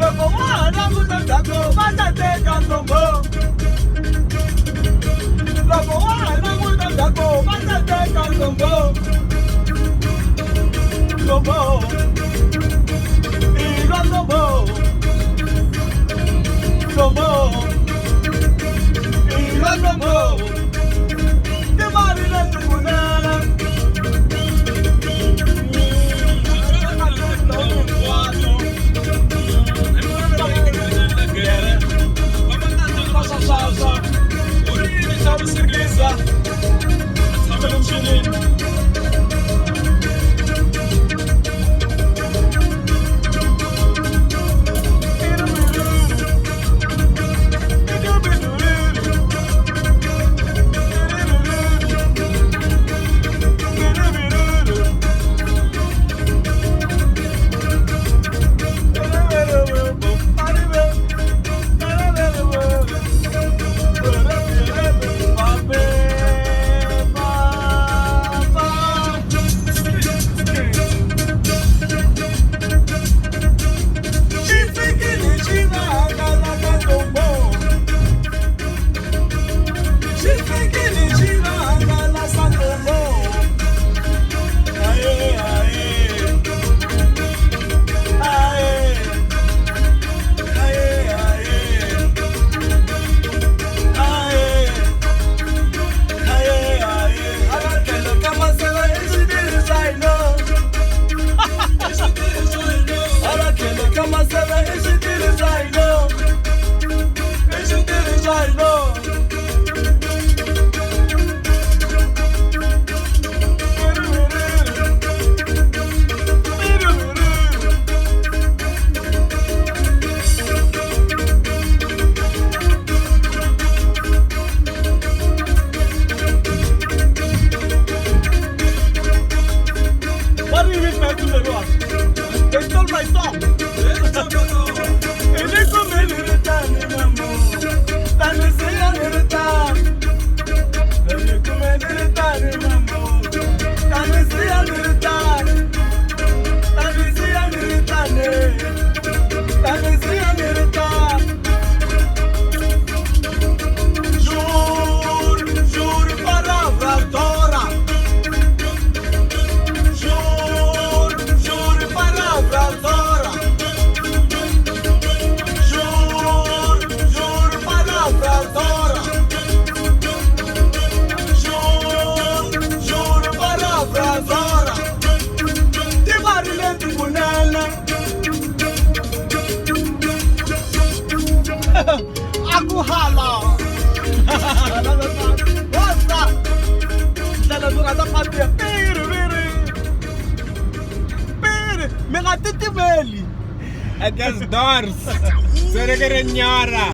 loko wa ha languta ndzhaku va ta teka ndzongo loko wa ha languta ndzhaku va ta teka ndzongo ndzongo ilo ndzongo ndzongo ilo ndzongo timali leti kunene They stole my song. Aku halal. What's up? Dala durada pati. Pere, me gatiti meli. Até as dores. Será que era nhara?